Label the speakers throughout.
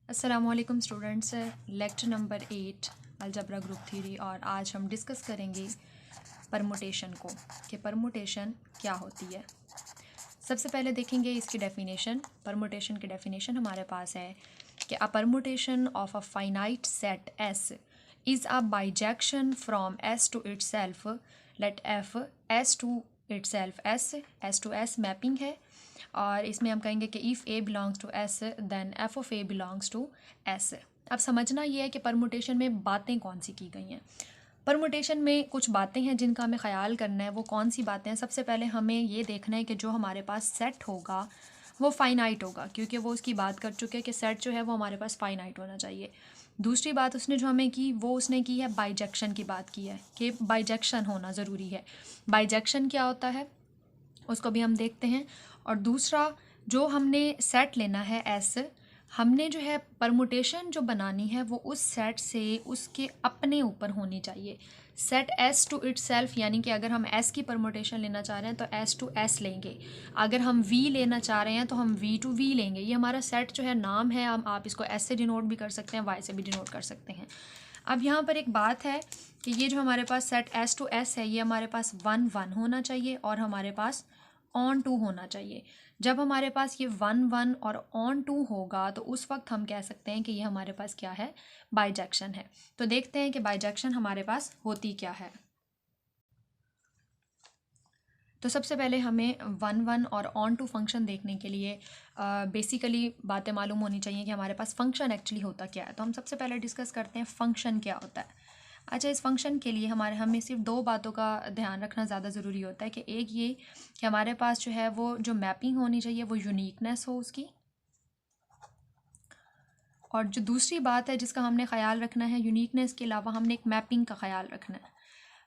Speaker 1: अस्सलामुअलैकुम students, lecture number 8 algebra group theory. और आज हम डिस्कस करेंगे परमुटेशन को कि परमुटेशन क्या होती है। सबसे पहले देखेंगे इसकी डेफिनेशन। परमुटेशन की डेफिनेशन हमारे पास है कि a permutation of a finite set S is a bijection from S to itself let F S to itself S to S mapping है। और इसमें हम कहेंगे कि if A belongs to S then F of A belongs to S. अब समझना ये है कि परमुटेशन में बातें कौन सी की गई हैं। परमुटेशन में कुछ बातें हैं जिनका हमें ख्याल करना है। वो कौन सी बातें हैं? सबसे पहले हमें ये देखना है कि जो हमारे पास सेट होगा वो फाइनाइट होगा, क्योंकि वो उसकी बात कर चुके हैं कि सेट जो है वो हमारे पास फाइनाइट होना चाहिए। दूसरी बात उसने जो हमें की वो उसने की है बाइजेक्शन की बात की है कि बाइजेक्शन होना ज़रूरी है। बाइजेक्शन क्या होता है उसको भी हम देखते हैं। और दूसरा, जो हमने सेट लेना है एस, हमने जो है परमुटेशन जो बनानी है वो उस सेट से उसके अपने ऊपर होनी चाहिए। Set S to itself, यानी कि अगर हम एस की परमुटेशन लेना चाह रहे हैं तो एस टू एस लेंगे। अगर हम वी लेना चाह रहे हैं तो हम वी टू वी लेंगे। ये हमारा सेट जो है नाम है, हम आप इसको एस से डिनोट भी कर सकते हैं, वाई से भी डिनोट कर सकते हैं। अब यहाँ पर एक बात है कि ये जो हमारे पास सेट एस टू एस है ये हमारे पास 1 1 होना चाहिए और हमारे पास ऑन टू होना चाहिए। जब हमारे पास ये 1 1 और ऑन टू होगा तो उस वक्त हम कह सकते हैं कि ये हमारे पास क्या है, बाइजेक्शन है। तो देखते हैं कि बाइजेक्शन हमारे पास होती क्या है। तो सबसे पहले हमें 1 1 और ऑन टू फंक्शन देखने के लिए बेसिकली बातें मालूम होनी चाहिए कि हमारे पास फंक्शन एक्चुअली होता क्या है। तो हम सबसे पहले डिस्कस करते हैं फंक्शन क्या होता है। अच्छा, इस फंक्शन के लिए हमें सिर्फ 2 बातों का ध्यान रखना ज़्यादा ज़रूरी होता है कि एक ये कि हमारे पास जो है वो जो मैपिंग होनी चाहिए वो यूनिकनेस हो उसकी। और जो दूसरी बात है जिसका हमने ख्याल रखना है, यूनिकनेस के अलावा हमने एक मैपिंग का ख्याल रखना है।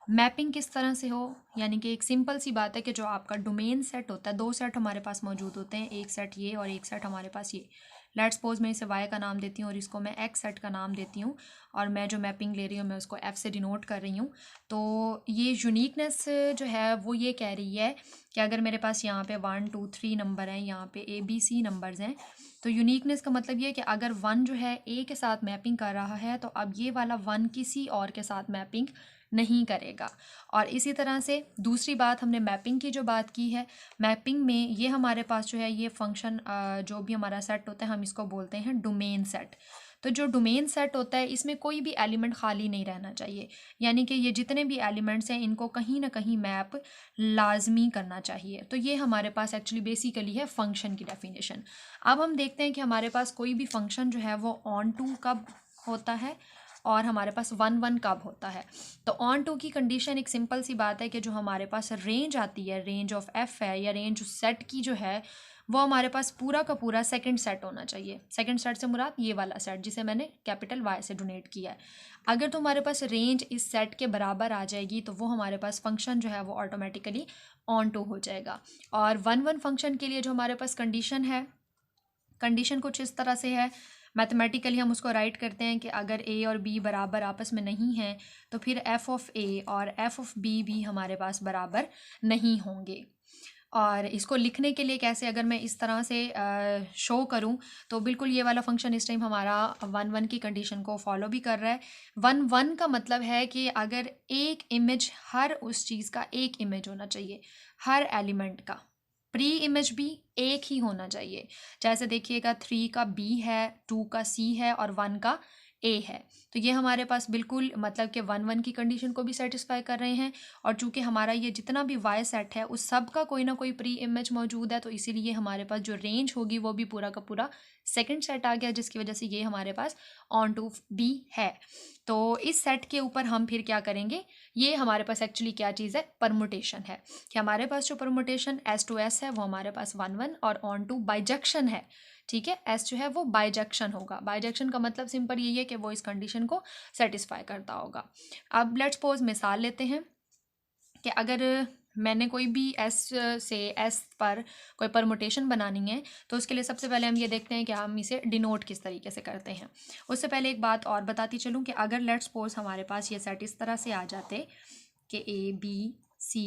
Speaker 1: मैपिंग किस तरह से हो, यानी कि एक सिंपल सी बात है कि जो आपका डोमेन सेट होता है, 2 सेट हमारे पास मौजूद होते हैं, एक सेट ये और एक सेट हमारे पास ये। लेट्स सपोज मैं इसे वाई का नाम देती हूँ और इसको मैं एक्स सेट का नाम देती हूँ, और मैं जो मैपिंग ले रही हूँ मैं उसको एफ से डिनोट कर रही हूँ। तो ये यूनिकनेस जो है वो ये कह रही है कि अगर मेरे पास यहाँ पे 1 2 3 नंबर हैं, यहाँ पे ABC नंबर्स हैं, तो यूनिकनेस का मतलब ये है कि अगर 1 जो है ए के साथ मैपिंग कर रहा है तो अब ये वाला 1 किसी और के साथ मैपिंग नहीं करेगा। और इसी तरह से दूसरी बात, हमने मैपिंग की जो बात की है, मैपिंग में ये हमारे पास जो है ये फंक्शन जो भी हमारा सेट होता है हम इसको बोलते हैं डोमेन सेट। तो जो डोमेन सेट होता है इसमें कोई भी एलिमेंट खाली नहीं रहना चाहिए, यानी कि ये जितने भी एलिमेंट्स हैं इनको कहीं ना कहीं मैप लाजमी करना चाहिए। तो ये हमारे पास एक्चुअली बेसिकली है फंक्शन की डेफिनेशन। अब हम देखते हैं कि हमारे पास कोई भी फंक्शन जो है वो ऑन टू कब होता है और हमारे पास 1 1 कब होता है। तो ऑन टू की कंडीशन एक सिंपल सी बात है कि जो हमारे पास रेंज आती है, रेंज ऑफ एफ है या रेंज सेट की जो है वो हमारे पास पूरा का पूरा सेकंड सेट होना चाहिए। सेकंड सेट से मुराद ये वाला सेट जिसे मैंने कैपिटल वाई से डोनेट किया है। अगर तो हमारे पास रेंज इस सेट के बराबर आ जाएगी तो वो हमारे पास फंक्शन जो है वो ऑटोमेटिकली ऑन टू हो जाएगा। और 1 1 फंक्शन के लिए जो हमारे पास कंडीशन है, कंडीशन कुछ इस तरह से है, मैथमेटिकली हम उसको राइट करते हैं कि अगर ए और बी बराबर आपस में नहीं हैं तो फिर एफ ऑफ ए और एफ ऑफ बी भी हमारे पास बराबर नहीं होंगे। और इसको लिखने के लिए कैसे, अगर मैं इस तरह से शो करूं तो बिल्कुल ये वाला फंक्शन इस टाइम हमारा 1 1 की कंडीशन को फॉलो भी कर रहा है। 1 1 का मतलब है कि अगर एक इमेज, हर उस चीज़ का एक इमेज होना चाहिए, हर एलिमेंट का प्री इमेज भी एक ही होना चाहिए। जैसे देखिएगा 3 का बी है, 2 का सी है और 1 का ए है। तो ये हमारे पास बिल्कुल मतलब कि 1 1 की कंडीशन को भी सेटिस्फाई कर रहे हैं। और चूंकि हमारा ये जितना भी वाई सेट है उस सब का कोई ना कोई प्री इमेज मौजूद है, तो इसीलिए हमारे पास जो रेंज होगी वो भी पूरा का पूरा सेकंड सेट आ गया, जिसकी वजह से ये हमारे पास ऑन टू बी है। तो इस सेट के ऊपर हम फिर क्या करेंगे, ये हमारे पास एक्चुअली क्या चीज़ है, परमुटेशन है। कि हमारे पास जो परमुटेशन एस टू एस है वो हमारे पास 1 1 और ऑन टू बाइजेक्शन है। ठीक है, एस जो है वो बाइजेक्शन होगा। बाइजेक्शन का मतलब सिंपल यही है कि वो इस कंडीशन को सेटिस्फाई करता होगा। अब लेट्स सपोज मिसाल लेते हैं कि अगर मैंने कोई भी एस से एस पर कोई परमुटेशन बनानी है तो उसके लिए सबसे पहले हम ये देखते हैं कि हम इसे डिनोट किस तरीके से करते हैं। उससे पहले एक बात और बताती चलूँ कि अगर लेट्स सपोज हमारे पास ये सेट इस तरह से आ जाते कि ए बी सी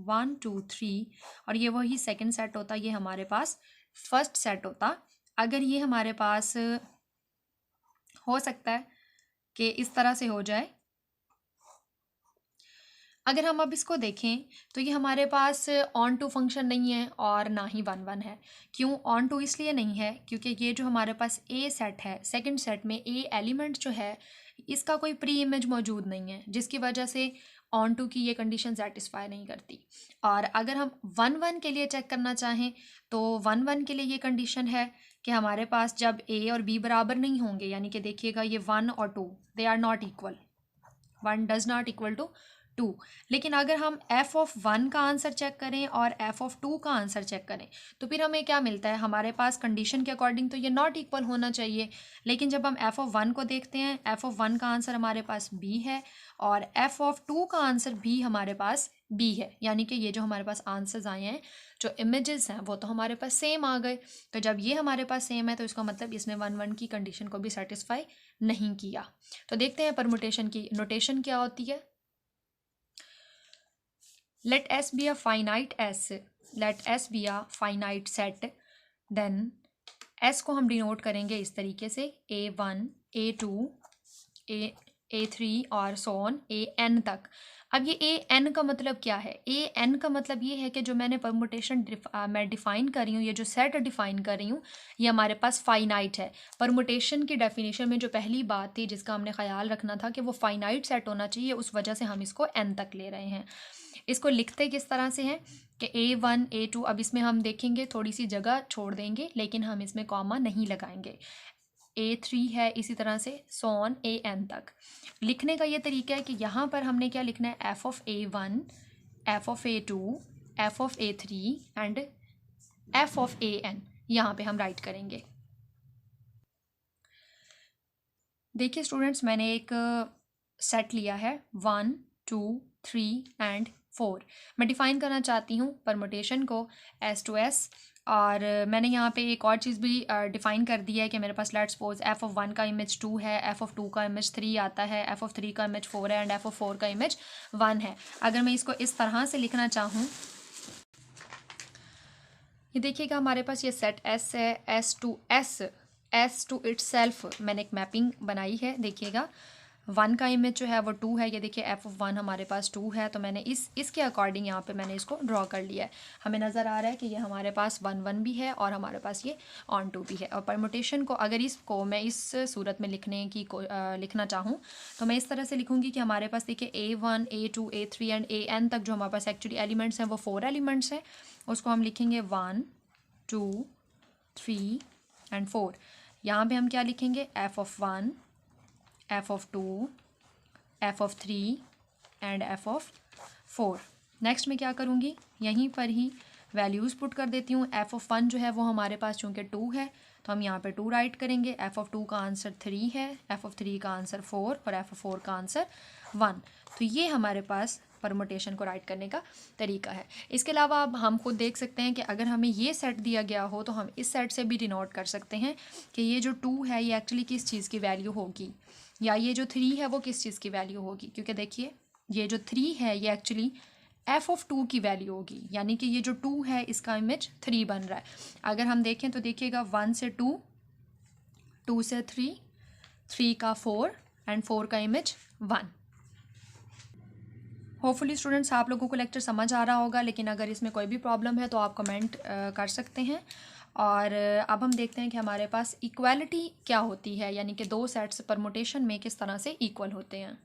Speaker 1: 1 2 3 और ये वही सेकंड सेट होता, ये हमारे पास फर्स्ट सेट होता। अगर ये हमारे पास हो सकता है कि इस तरह से हो जाए। अगर हम अब इसको देखें तो ये हमारे पास ऑन टू फंक्शन नहीं है और ना ही 1 1 है। क्यों ऑन टू? इसलिए नहीं है क्योंकि ये जो हमारे पास ए सेट है, सेकंड सेट में ए एलिमेंट जो है इसका कोई प्री इमेज मौजूद नहीं है, जिसकी वजह से ऑन टू की ये कंडीशन सेटिस्फाई नहीं करती। और अगर हम 1 1 के लिए चेक करना चाहें तो 1 1 के लिए ये कंडीशन है कि हमारे पास जब ए और बी बराबर नहीं होंगे, यानी कि देखिएगा ये 1 और 2 they are not equal, 1 does not equal to 2। लेकिन अगर हम एफ ऑफ 1 का आंसर चेक करें और एफ ऑफ 2 का आंसर चेक करें तो फिर हमें क्या मिलता है? हमारे पास कंडीशन के अकॉर्डिंग तो ये नॉट इक्वल होना चाहिए, लेकिन जब हम एफ ऑफ 1 को देखते हैं, एफ ऑफ 1 का आंसर हमारे पास बी है और एफ ऑफ 2 का आंसर भी हमारे पास बी है, यानी कि ये जो हमारे पास आंसर्स आए हैं, जो इमेजेस हैं, वो तो हमारे पास सेम आ गए। तो जब ये हमारे पास सेम है तो इसका मतलब इसने 1 1 की कंडीशन को भी सेटिस्फाई नहीं किया। तो देखते हैं परमुटेशन की नोटेशन क्या होती है। Let S be a finite S, let S be a finite set, then S को हम डिनोट करेंगे इस तरीके से A1, A2, A3 और so on AN तक। अब ये AN का मतलब क्या है? AN का मतलब ये है कि जो मैंने परमुटेशन मैं डिफ़ाइन कर रही हूँ, ये जो सेट डिफ़ाइन कर रही हूँ, ये हमारे पास फाइनाइट है। परमुटेशन की डेफिनेशन में जो पहली बात थी जिसका हमने ख्याल रखना था कि वो फाइनाइट सेट होना चाहिए, उस वजह से हम इसको N तक ले रहे हैं। इसको लिखते किस तरह से हैं कि A1, A2, अब इसमें हम देखेंगे थोड़ी सी जगह छोड़ देंगे, लेकिन हम इसमें कॉमा नहीं लगाएंगे। A3 है, इसी तरह से so on AN तक। लिखने का ये तरीका है कि यहाँ पर हमने क्या लिखना है? F of A1, F of A2, F of A3 and F of AN यहाँ पे हम राइट करेंगे। देखिए स्टूडेंट्स, मैंने एक सेट लिया है 1 2 3 एंड 4। मैं डिफ़ाइन करना चाहती हूँ परमुटेशन को S to S, और मैंने यहाँ पे एक और चीज़ भी डिफ़ाइन कर दिया है कि मेरे पास लेट्स सपोज एफ ऑफ 1 का इमेज 2 है, एफ ऑफ 2 का इमेज 3 आता है, एफ ऑफ 3 का इमेज 4 है एंड एफ ऑफ 4 का इमेज 1 है। अगर मैं इसको इस तरह से लिखना चाहूँ, ये देखिएगा हमारे पास ये सेट S है, S to S, S to itself मैंने एक मैपिंग बनाई है। देखिएगा 1 का इमेज जो है वो 2 है, ये देखिए एफ ऑफ 1 हमारे पास 2 है, तो मैंने इसके अकॉर्डिंग यहाँ पे मैंने इसको ड्रॉ कर लिया है। हमें नज़र आ रहा है कि ये हमारे पास 1 1 भी है और हमारे पास ये ऑन 2 भी है। और परमुटेशन को अगर इसको मैं इस सूरत में लिखना चाहूँ तो मैं इस तरह से लिखूँगी कि हमारे पास देखिए A1, A2, A3 and AN तक जो हमारे पास एक्चुअली एलिमेंट्स हैं वो 4 एलिमेंट्स हैं, उसको हम लिखेंगे 1 2 3 एंड 4। यहाँ पे हम क्या लिखेंगे? F of 1, F of 2, F of 3 and F of 4। Next मैं क्या करूँगी? यहीं पर ही वैल्यूज़ पुट कर देती हूँ। एफ ऑफ 1 जो है वो हमारे पास चूँकि 2 है तो हम यहाँ पे 2 राइट करेंगे। एफ ऑफ 2 का आंसर 3 है, एफ ऑफ 3 का आंसर 4 और एफ ऑफ 4 का आंसर 1। तो ये हमारे पास परमुटेशन को राइट करने का तरीका है। इसके अलावा अब हम खुद देख सकते हैं कि अगर हमें ये सेट दिया गया हो तो हम इस सेट से भी डिनोट कर सकते हैं कि ये जो 2 है ये एक्चुअली किस चीज़ की वैल्यू होगी, या ये जो 3 है वो किस चीज़ की वैल्यू होगी। क्योंकि देखिए ये जो 3 है ये एक्चुअली एफ ऑफ 2 की वैल्यू होगी, यानी कि ये जो 2 है इसका इमेज 3 बन रहा है। अगर हम देखें तो देखिएगा 1 से 2, 2 से 3, 3 का 4 एंड 4 का इमेज 1। होपफुली स्टूडेंट्स आप लोगों को लेक्चर समझ आ रहा होगा, लेकिन अगर इसमें कोई भी प्रॉब्लम है तो आप कमेंट कर सकते हैं। और अब हम देखते हैं कि हमारे पास इक्वालिटी क्या होती है, यानी कि दो सेट्स परमुटेशन में किस तरह से इक्वल होते हैं।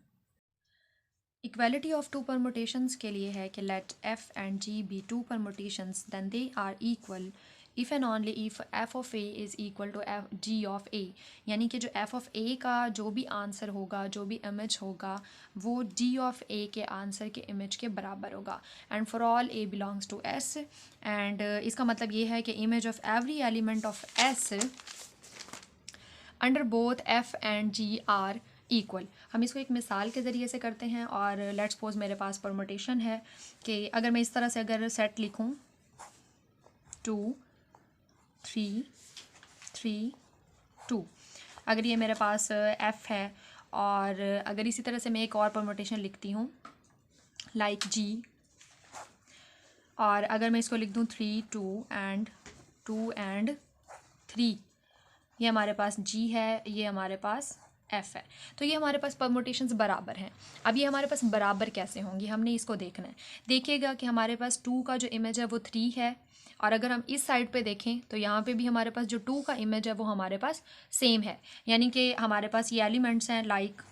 Speaker 1: इक्वालिटी ऑफ टू परमुटेशंस के लिए है कि let F and G be two permutations then they are equal if and only if F of A is equal to F G of A, यानी कि जो एफ ऑफ ए का जो भी आंसर होगा, जो भी इमेज होगा, वो जी ऑफ ए के आंसर के इमेज के बराबर होगा। And for all A belongs to S, and इसका मतलब ये है कि image of every element of S under both F and G are equal. हम इसको एक मिसाल के ज़रिए से करते हैं। और लेट्स सपोज मेरे पास परमुटेशन है कि अगर मैं इस तरह से अगर सेट लिखूं 2 3 3 2, अगर ये मेरे पास f है, और अगर इसी तरह से मैं एक और परमुटेशन लिखती हूँ लाइक g, और अगर मैं इसको लिख दूँ 3 2 एंड 3, ये हमारे पास g है, ये हमारे पास एफ है। तो ये हमारे पास परमुटेशंस बराबर हैं। अब ये हमारे पास बराबर कैसे होंगी, हमने इसको देखना है। देखिएगा कि हमारे पास 2 का जो इमेज है वो 3 है, और अगर हम इस साइड पे देखें तो यहाँ पे भी हमारे पास जो 2 का इमेज है वो हमारे पास सेम है। यानी कि हमारे पास ये एलिमेंट्स हैं लाइक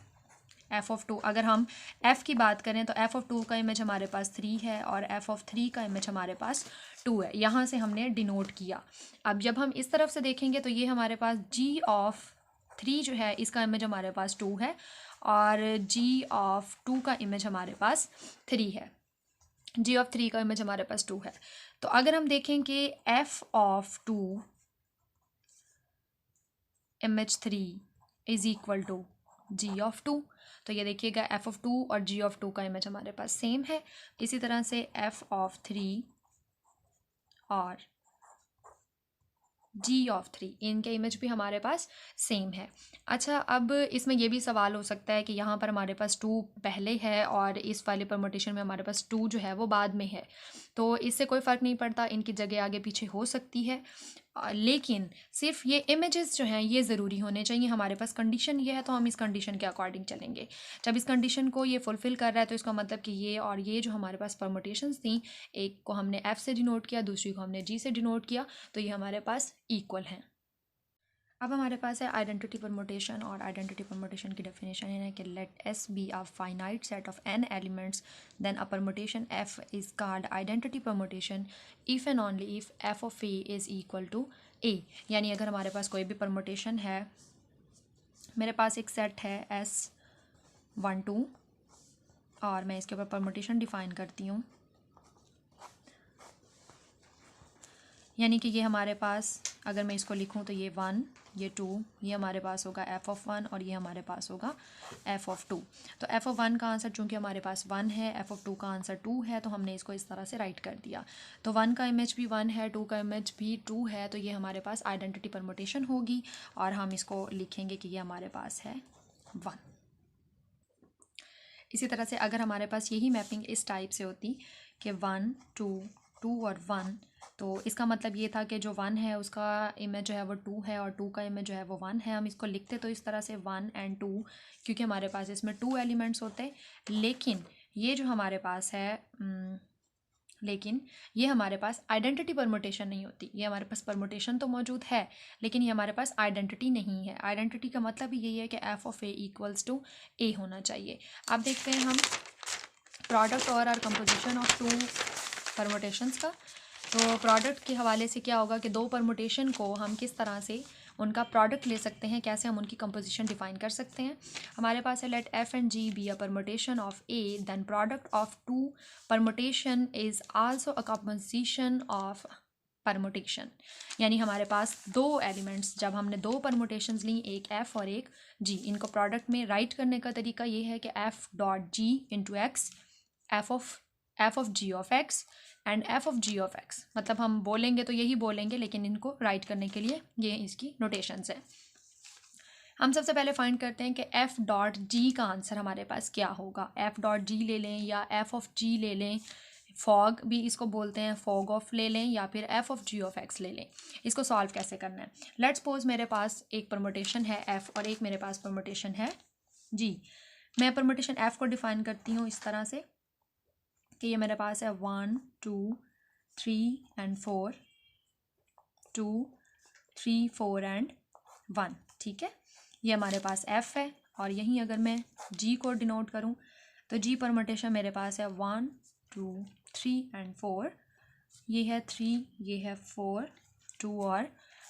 Speaker 1: एफ ऑफ 2। अगर हम एफ़ की बात करें तो एफ ऑफ 2 का इमेज हमारे पास 3 है और एफ ऑफ 3 का इमेज हमारे पास 2 है। यहाँ से हमने डिनोट किया। अब जब हम इस तरफ से देखेंगे तो ये हमारे पास जी ऑफ 3 जो है इसका इमेज हमारे पास 2 है, और जी ऑफ 2 का इमेज हमारे पास 3 है। जी ऑफ 3 का इमेज हमारे पास 2 है। तो अगर हम देखें कि F of 2 image 3 is equal to G of 2, तो ये देखिएगा एफ ऑफ 2 और जी ऑफ 2 का इमेज हमारे पास सेम है। इसी तरह से एफ ऑफ 3 और जी ऑफ 3 इनके इमेज भी हमारे पास सेम है। अच्छा, अब इसमें ये भी सवाल हो सकता है कि यहाँ पर हमारे पास 2 पहले है और इस वाले परमुटेशन में हमारे पास 2 जो है वो बाद में है, तो इससे कोई फ़र्क नहीं पड़ता, इनकी जगह आगे पीछे हो सकती है। लेकिन सिर्फ ये इमेजेस जो हैं ये ज़रूरी होने चाहिए। हमारे पास कंडीशन ये है तो हम इस कंडीशन के अकॉर्डिंग चलेंगे। जब इस कंडीशन को ये फुलफ़िल कर रहा है तो इसका मतलब कि ये और ये जो हमारे पास परमुटेशंस थी, एक को हमने एफ़ से डिनोट किया, दूसरी को हमने जी से डिनोट किया, तो ये हमारे पास इक्वल हैं। अब हमारे पास है आइडेंटिटी परमुटेशन, और आइडेंटिटी परमुटेशन की डेफिनेशन है कि let S be a finite set of n elements, then a permutation f is called identity permutation if and only if f of a is equal to a। यानी अगर हमारे पास कोई भी permutation है, मेरे पास एक सेट है S12 और मैं इसके ऊपर परमुटेशन डिफ़ाइन करती हूँ, यानी कि ये हमारे पास अगर मैं इसको लिखूँ तो ये 1, ये 2, ये हमारे पास होगा f ऑफ 1 और ये हमारे पास होगा f ऑफ 2। तो f ऑफ 1 का आंसर चूँकि हमारे पास 1 है, f ऑफ 2 का आंसर 2 है, तो हमने इसको इस तरह से राइट कर दिया। तो 1 का इमेज भी 1 है, 2 का इमेज भी 2 है, तो ये हमारे पास आइडेंटिटी परमुटेशन होगी और हम इसको लिखेंगे कि ये हमारे पास है 1। इसी तरह से अगर हमारे पास यही मैपिंग इस टाइप से होती कि 1 2 2 और 1, तो इसका मतलब ये था कि जो 1 है उसका इमेज जो है वो 2 है और 2 का इमेज जो है वो 1 है। हम इसको लिखते तो इस तरह से 1 एंड 2, क्योंकि हमारे पास इसमें 2 एलिमेंट्स होते। लेकिन ये जो हमारे पास है लेकिन ये हमारे पास आइडेंटिटी परमुटेशन नहीं होती। ये हमारे पास परमुटेशन तो मौजूद है लेकिन ये हमारे पास आइडेंटिटी नहीं है। आइडेंटिटी का मतलब ही यही है कि F of A equals to A होना चाहिए। अब देखते हैं हम प्रोडक्ट और आर कंपोजिशन ऑफ 2 परमुटेशंस का। तो प्रोडक्ट के हवाले से क्या होगा कि 2 परमुटेशन को हम किस तरह से उनका प्रोडक्ट ले सकते हैं, कैसे हम उनकी कंपोजिशन डिफाइन कर सकते हैं। हमारे पास है let F and G be a permutation of A, then product of 2 permutation is also a composition of permutation. यानी हमारे पास 2 एलिमेंट्स, जब हमने 2 परमुटेशंस ली, एक एफ़ और एक जी, इनको प्रोडक्ट में राइट करने का तरीका ये है कि F dot G into X, F of G of X and F of G of X. मतलब हम बोलेंगे तो यही बोलेंगे, लेकिन इनको राइट करने के लिए ये इसकी नोटेशंस है। हम सबसे पहले फाइंड करते हैं कि एफ डॉट जी का आंसर हमारे पास क्या होगा। एफ डॉट जी ले लें या एफ ऑफ जी ले लें, फॉग भी इसको बोलते हैं, फॉग ऑफ ले लें, या फिर F of G of X ले लें। इसको सॉल्व कैसे करना है, लेट्स सपोज मेरे पास एक परमुटेशन है एफ और एक मेरे पास परमुटेशन है जी। मैं परमुटेशन एफ को डिफाइन करती हूँ इस तरह से कि ये मेरे पास है 1 2 3 एंड 4, 2 3 4 एंड 1। ठीक है, ये हमारे पास f है। और यहीं अगर मैं g को डिनोट करूं तो g परमुटेशन मेरे पास है 1 2 3 एंड 4, ये है 3, ये है 4, 2 और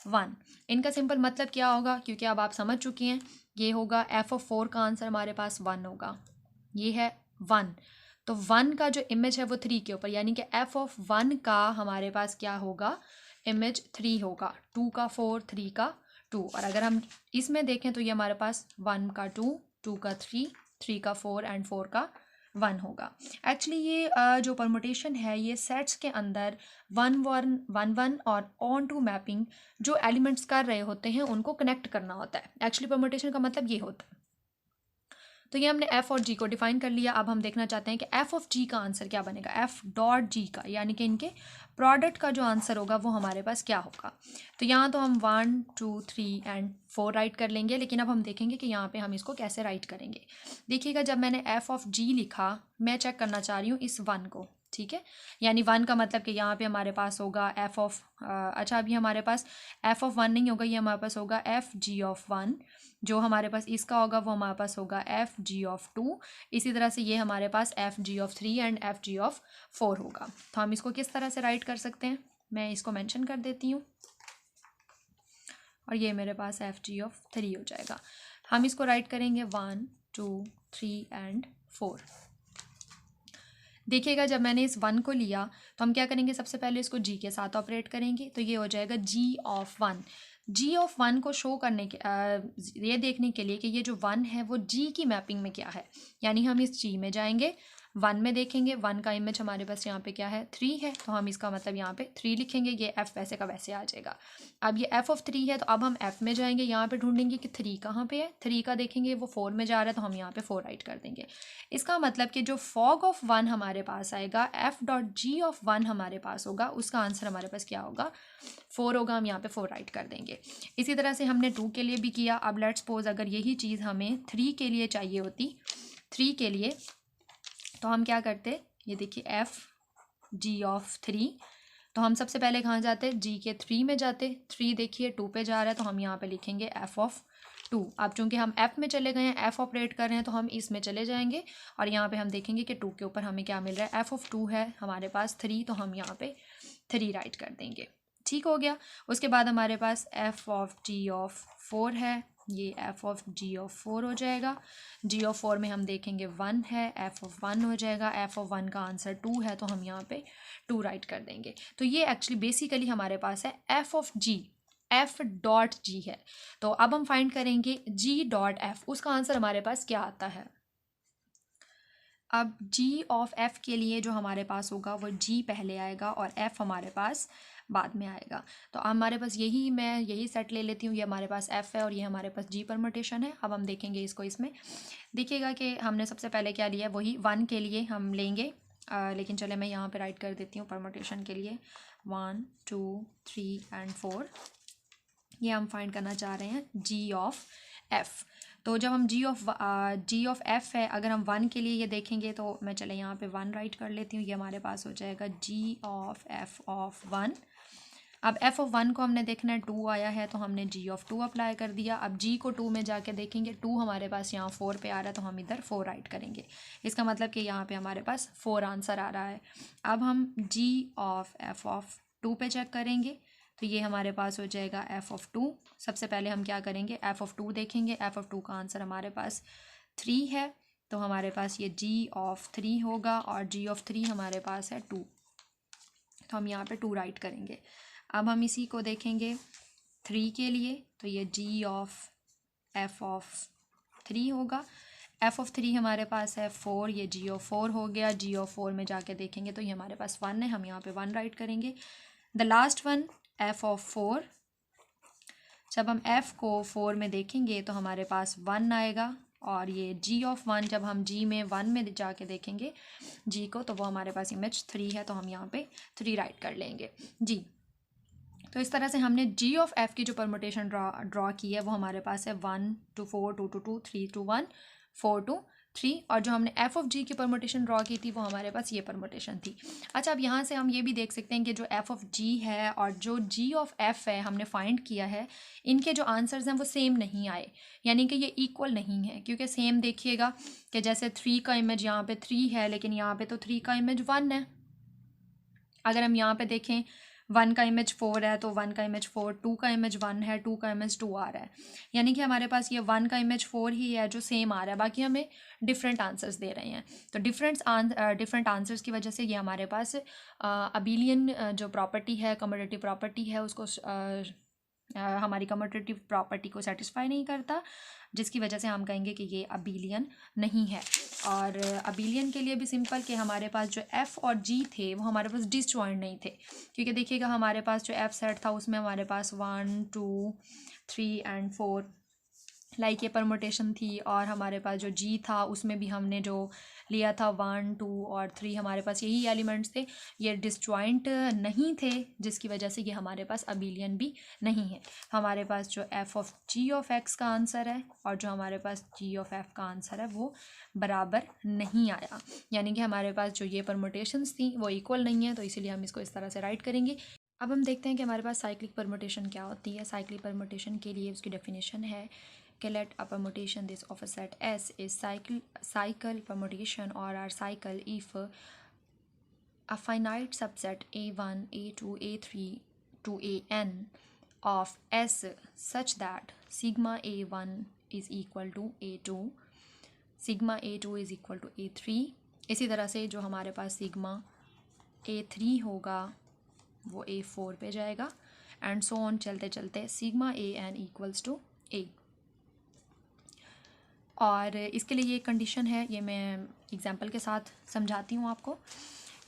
Speaker 1: 1। इनका सिंपल मतलब क्या होगा, क्योंकि अब आप समझ चुके हैं, ये होगा f ऑफ 4 का आंसर हमारे पास 1 होगा, ये है 1। तो 1 का जो इमेज है वो 3 के ऊपर, यानी कि f ऑफ 1 का हमारे पास क्या होगा, इमेज 3 होगा। 2 का 4, 3 का 2। और अगर हम इसमें देखें तो ये हमारे पास 1 का 2, 2 का 3, 3 का 4 एंड 4 का 1 होगा। एक्चुअली ये जो परमुटेशन है ये सेट्स के अंदर 1 1 1 1 और ऑन टू मैपिंग जो एलिमेंट्स कर रहे होते हैं उनको कनेक्ट करना होता है। एक्चुअली परमुटेशन का मतलब ये होता है। तो ये हमने एफ़ और जी को डिफाइन कर लिया। अब हम देखना चाहते हैं कि एफ़ ऑफ जी का आंसर क्या बनेगा, एफ़ डॉट जी का, यानी कि इनके प्रोडक्ट का जो आंसर होगा वो हमारे पास क्या होगा। तो यहाँ तो हम 1 2 3 एंड 4 राइट कर लेंगे, लेकिन अब हम देखेंगे कि यहाँ पे हम इसको कैसे राइट करेंगे। देखिएगा, जब मैंने एफ़ ऑफ जी लिखा, मैं चेक करना चाह रही हूँ इस 1 को, ठीक है, यानी 1 का मतलब कि यहाँ पे हमारे पास होगा एफ़ ऑफ अच्छा, अभी हमारे पास एफ़ ऑफ 1 नहीं होगा, ये हमारे पास होगा एफ़ जी ऑफ 1। जो हमारे पास इसका होगा वो हमारे पास होगा एफ़ जी ऑफ 2। इसी तरह से ये हमारे पास F G of 3 and F G of 4 होगा। तो हम इसको किस तरह से राइट कर सकते हैं, मैं इसको मेंशन कर देती हूँ, और ये मेरे पास एफ़ जी ऑफ 3 हो जाएगा। हम इसको राइट करेंगे 1 2 3 एंड 4। देखिएगा, जब मैंने इस 1 को लिया तो हम क्या करेंगे, सबसे पहले इसको जी के साथ ऑपरेट करेंगे, तो ये हो जाएगा जी ऑफ 1। जी ऑफ 1 को शो करने के ये देखने के लिए कि ये जो 1 है वो जी की मैपिंग में क्या है, यानी हम इस जी में जाएंगे, 1 में देखेंगे, 1 का इमेज हमारे पास यहाँ पे क्या है, 3 है, तो हम इसका मतलब यहाँ पे 3 लिखेंगे, ये एफ़ वैसे का वैसे आ जाएगा। अब ये एफ़ ऑफ 3 है, तो अब हम एफ़ में जाएंगे, यहाँ पे ढूंढेंगे कि 3 कहाँ पे है, 3 का देखेंगे वो 4 में जा रहा है, तो हम यहाँ पे 4 राइट कर देंगे। इसका मतलब कि जो फॉग ऑफ 1 हमारे पास आएगा, एफ़ डॉट जी ऑफ 1 हमारे पास होगा, उसका आंसर हमारे पास क्या होगा, 4 होगा। हम यहाँ पे 4 राइट कर देंगे। इसी तरह से हमने 2 के लिए भी किया। अब लेट्स सपोज अगर यही चीज़ हमें 3 के लिए चाहिए होती, 3 के लिए, तो हम क्या करते, ये देखिए एफ़ जी ऑफ 3, तो हम सबसे पहले कहाँ जाते, जी के 3 में जाते, 3 देखिए 2 पे जा रहा है, तो हम यहाँ पे लिखेंगे एफ़ ऑफ 2। अब चूंकि हम एफ़ में चले गए हैं, एफ़ ऑपरेट कर रहे हैं, तो हम इसमें चले जाएंगे और यहाँ पे हम देखेंगे कि 2 के ऊपर हमें क्या मिल रहा है, एफ़ ऑफ 2 है हमारे पास 3, तो हम यहाँ पे 3 राइट कर देंगे। ठीक हो गया। उसके बाद हमारे पास एफ़ ऑफ जी ऑफ 4 है, ये एफ़ ऑफ जी ऑफ 4 हो जाएगा। जी ऑफ 4 में हम देखेंगे 1 है, एफ़ ऑफ 1 हो जाएगा। एफ़ ऑफ 1 का आंसर 2 है, तो हम यहाँ पे 2 राइट कर देंगे। तो ये एक्चुअली बेसिकली हमारे पास है F of G, F dot G है। तो अब हम फाइंड करेंगे जी डॉट एफ़, उसका आंसर हमारे पास क्या आता है। अब जी ऑफ एफ़ के लिए जो हमारे पास होगा वो जी पहले आएगा और एफ़ हमारे पास बाद में आएगा। तो हमारे पास मैं यही सेट ले लेती हूँ, ये हमारे पास एफ़ है और ये हमारे पास जी परमुटेशन है। अब हम देखेंगे इसको, इसमें देखिएगा कि हमने सबसे पहले क्या लिया, वही 1 के लिए हम लेंगे, लेकिन चले मैं यहाँ पे राइट कर देती हूँ परमुटेशन के लिए 1 2 3 एंड 4। ये हम फाइंड करना चाह रहे हैं जी ऑफ एफ़। तो जब हम जी ऑफ एफ़ है, अगर हम 1 के लिए ये देखेंगे, तो मैं चले यहाँ पे 1 राइट कर लेती हूँ, ये हमारे पास हो जाएगा जी ऑफ एफ़ ऑफ 1। अब एफ़ ऑफ 1 को हमने देखना है, 2 आया है, तो हमने जी ऑफ 2 अप्लाई कर दिया। अब जी को 2 में जाके देखेंगे, 2 हमारे पास यहाँ 4 पे आ रहा है, तो हम इधर 4 राइट करेंगे। इसका मतलब कि यहाँ पे हमारे पास 4 आंसर आ रहा है। अब हम जी ऑफ एफ़ ऑफ 2 पे चेक करेंगे, तो ये हमारे पास हो जाएगा एफ़ ऑफ 2। सबसे पहले हम क्या करेंगे, एफ़ ऑफ 2 देखेंगे, एफ़ ऑफ 2 का आंसर हमारे पास 3 है, तो हमारे पास ये जी ऑफ 3 होगा और जी ऑफ 3 हमारे पास है 2, तो हम यहाँ पे 2 राइट करेंगे। अब हम इसी को देखेंगे 3 के लिए, तो ये जी ऑफ एफ़ ऑफ 3 होगा। एफ़ ऑफ 3 हमारे पास है 4, ये जी ऑफ 4 हो गया। जी ऑफ 4 में जाके देखेंगे तो ये हमारे पास 1 है, हम यहाँ पे 1 राइट करेंगे। The last one F of 4, जब हम एफ़ को 4 में देखेंगे तो हमारे पास 1 आएगा, और ये जी ऑफ 1 जब हम जी में 1 में जाके देखेंगे जी को, तो वो हमारे पास इमेज 3 है, तो हम यहाँ पे 3 राइट कर लेंगे जी। तो इस तरह से हमने जी ऑफ एफ़ की जो परमुटेशन ड्रॉ की है वो हमारे पास है 1 to 4 2 to 2 3 to 1 4 to 3, और जो हमने एफ़ ऑफ जी की परमुटेशन ड्रॉ की थी वो हमारे पास ये परमुटेशन थी। अच्छा, अब यहाँ से हम ये भी देख सकते हैं कि जो एफ़ ऑफ जी है और जो जी ऑफ एफ़ है हमने फाइंड किया है, इनके जो आंसर्स हैं वो सेम नहीं आए, यानी कि ये इक्वल नहीं है। क्योंकि सेम देखिएगा कि जैसे 3 का इमेज यहाँ पे 3 है, लेकिन यहाँ पे तो 3 का इमेज 1 है। अगर हम यहाँ पे देखें 1 का इमेज 4 है, तो 1 का इमेज 4, 2 का इमेज 1 है, 2 का इमेज 2 आ रहा है, यानी कि हमारे पास ये 1 का इमेज 4 ही है जो सेम आ रहा है, बाकी हमें डिफरेंट आंसर्स दे रहे हैं। तो डिफरेंट आंसर्स की वजह से ये हमारे पास अबिलियन जो प्रॉपर्टी है, कमोडेटिव प्रॉपर्टी है, उसको हमारी कमोडेटिव प्रॉपर्टी को सेटिस्फाई नहीं करता, जिसकी वजह से हम कहेंगे कि ये अबिलियन नहीं है। और अबिलियन के लिए भी सिंपल कि हमारे पास जो एफ़ और जी थे वो हमारे पास डिसजॉइंट नहीं थे, क्योंकि देखिएगा हमारे पास जो एफ़ सेट था उसमें हमारे पास 1 2 3 एंड 4 लाइक ये परमुटेशन थी और हमारे पास जो जी था उसमें भी हमने जो लिया था 1 2 और 3 हमारे पास यही एलिमेंट्स थे, ये डिसजॉइंट नहीं थे जिसकी वजह से ये हमारे पास अबिलियन भी नहीं है। हमारे पास जो F of G of X का आंसर है और जो हमारे पास जी ऑफ एफ का आंसर है वो बराबर नहीं आया, यानी कि हमारे पास जो ये परमुटेशंस थी वो इक्वल नहीं है, तो इसीलिए हम इसको इस तरह से राइट करेंगे। अब हम देखते हैं कि हमारे पास साइक्लिक परमुटेशन क्या होती है। साइक्लिक परमुटेशन के लिए उसकी डेफिनेशन है कि let a permutation this of a set S is cycle permutation or are cycle if a finite subset A1 A2 A3 to AN of S such that sigma A1 is equal to A2, sigma A2 is equal to A3। इसी तरह से जो हमारे पास sigma A3 होगा वो A4 पे जाएगा एंड सो ऑन चलते चलते sigma AN equals to A। और इसके लिए ये कंडीशन है, ये मैं एग्जांपल के साथ समझाती हूँ आपको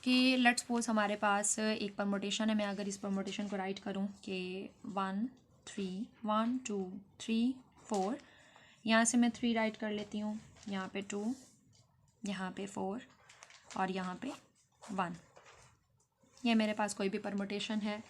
Speaker 1: कि लेट्स सपोज हमारे पास एक परमुटेशन है। मैं अगर इस परमुटेशन को राइट करूँ कि 1 3 1 2 3 4, यहाँ से मैं 3 राइट कर लेती हूँ, यहाँ पे 2, यहाँ पे 4 और यहाँ पे 1। ये मेरे पास कोई भी परमुटेशन है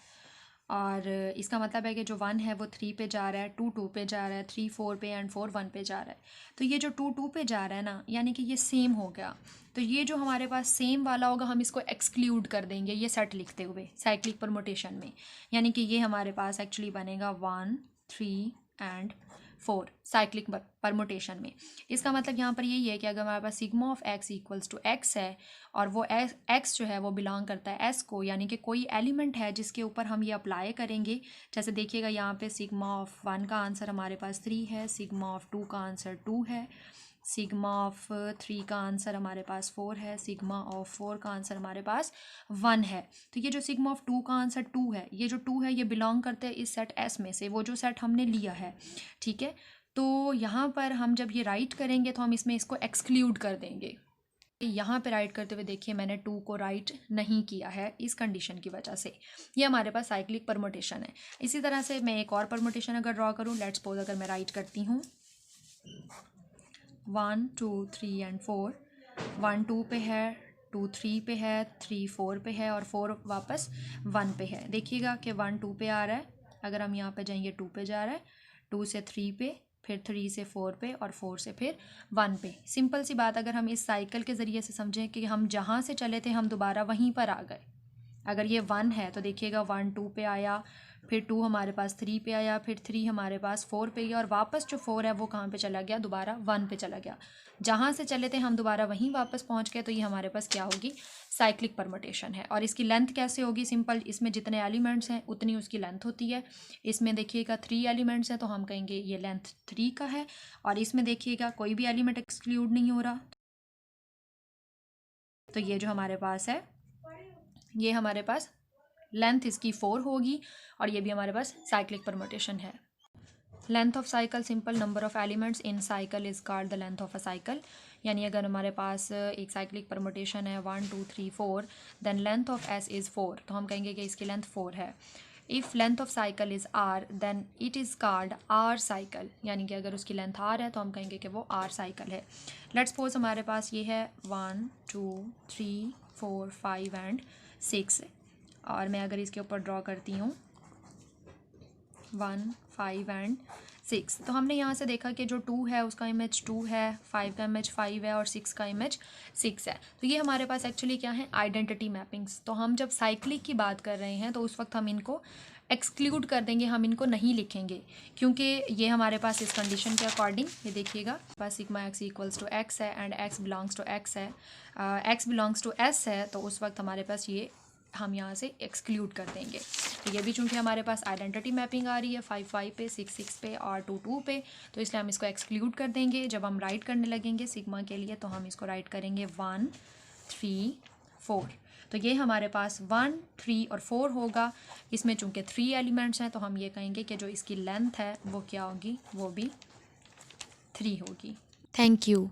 Speaker 1: और इसका मतलब है कि जो 1 है वो 3 पे जा रहा है, 2 2 पे जा रहा है, 3 4 पे एंड 4 1 पे जा रहा है। तो ये जो 2 2 पे जा रहा है ना, यानी कि ये सेम हो गया। तो ये जो हमारे पास सेम वाला होगा हम इसको एक्सक्लूड कर देंगे ये सेट लिखते हुए साइक्लिक परमुटेशन में, यानी कि ये हमारे पास एक्चुअली बनेगा 1 3 एंड 4 साइक्लिक परमुटेशन में। इसका मतलब यहाँ पर यही है कि अगर हमारे पास sigma of X equals to X है और वो एक्स जो है वो बिलोंग करता है एस को, यानी कि कोई एलिमेंट है जिसके ऊपर हम ये अप्लाई करेंगे। जैसे देखिएगा यहाँ पे सिग्मा ऑफ 1 का आंसर हमारे पास 3 है, सिग्मा ऑफ 2 का आंसर 2 है, सिग्मा ऑफ 3 का आंसर हमारे पास 4 है, सिग्मा ऑफ 4 का आंसर हमारे पास 1 है। तो ये जो सिग्मा ऑफ 2 का आंसर 2 है, ये जो 2 है ये बिलोंग करते हैं इस सेट एस में से, वो जो सेट हमने लिया है, ठीक है। तो यहाँ पर हम जब ये राइट करेंगे तो हम इसमें इसको एक्सक्लूड कर देंगे। यहाँ पे राइट करते हुए देखिए मैंने 2 को राइट नहीं किया है इस कंडीशन की वजह से। ये हमारे पास साइक्लिक परमुटेशन है। इसी तरह से मैं एक और परमुटेशन अगर ड्रॉ करूँ, लेट्स सपोज अगर मैं राइट करती हूँ 1 2 3 एंड 4, 1 2 पे है, 2 3 पे है, 3 4 पे है और 4 वापस 1 पे है। देखिएगा कि 1 2 पे आ रहा है, अगर हम यहाँ पे जाएंगे 2 पे जा रहा है, 2 से 3 पे, फिर 3 से 4 पे और 4 से फिर 1 पे। सिंपल सी बात, अगर हम इस साइकिल के ज़रिए से समझें कि हम जहाँ से चले थे हम दोबारा वहीं पर आ गए। अगर ये 1 है तो देखिएगा 1 2 पे आया, फिर 2 हमारे पास 3 पे आया, फिर 3 हमारे पास 4 पे गया और वापस जो 4 है वो कहाँ पे चला गया, दोबारा 1 पे चला गया। जहाँ से चले थे हम दोबारा वहीं वापस पहुँच गए। तो ये हमारे पास क्या होगी, साइक्लिक परमुटेशन है। और इसकी लेंथ कैसे होगी, सिंपल, इसमें जितने एलिमेंट्स हैं उतनी उसकी लेंथ होती है। इसमें देखिएगा 3 एलिमेंट्स हैं तो हम कहेंगे ये लेंथ 3 का है, और इसमें देखिएगा कोई भी एलिमेंट एक्सक्लूड नहीं हो रहा। तो ये जो हमारे पास है, ये हमारे पास लेंथ इसकी 4 होगी और ये भी हमारे पास साइक्लिक परमुटेशन है। Length of cycle, simple, number of elements in cycle is called the length of a cycle. यानी अगर हमारे पास एक साइक्लिक परमुटेशन है 1 2 3 4, then length of S is 4, तो हम कहेंगे कि इसकी लेंथ 4 है। If length of cycle is R then it is called R cycle, यानी कि अगर उसकी लेंथ आर है तो हम कहेंगे कि वो आर साइकिल है। लेट्स सपोज हमारे पास ये है 1 2 3 4 5 एंड 6, और मैं अगर इसके ऊपर ड्रॉ करती हूँ 1 5 एंड 6, तो हमने यहाँ से देखा कि जो 2 है उसका इमेज 2 है, 5 का इमेज 5 है और 6 का इमेज 6 है। तो ये हमारे पास एक्चुअली क्या है, आइडेंटिटी मैपिंग्स। तो हम जब साइक्लिक की बात कर रहे हैं तो उस वक्त हम इनको एक्सक्लूड कर देंगे, हम इनको नहीं लिखेंगे, क्योंकि ये हमारे पास इस कंडीशन के अकॉर्डिंग, ये देखिएगा पास sigma X equals to X है and X belongs to X है, एक्स बिलोंग्स टू एस है, तो उस वक्त हमारे पास ये हम यहाँ से एक्सक्लूड कर देंगे। तो ये भी चूँकि हमारे पास आइडेंटिटी मैपिंग आ रही है 5 5 पे, 6 6 पे और 2 2 पे, तो इसलिए हम इसको एक्सक्लूड कर देंगे। जब हम राइट करने लगेंगे सिग्मा के लिए तो हम इसको राइट करेंगे 1 3 4। तो ये हमारे पास 1 3 और 4 होगा। इसमें चूँकि 3 एलिमेंट्स हैं तो हम ये कहेंगे कि जो इसकी लेंथ है वो क्या होगी, वो भी 3 होगी। Thank you.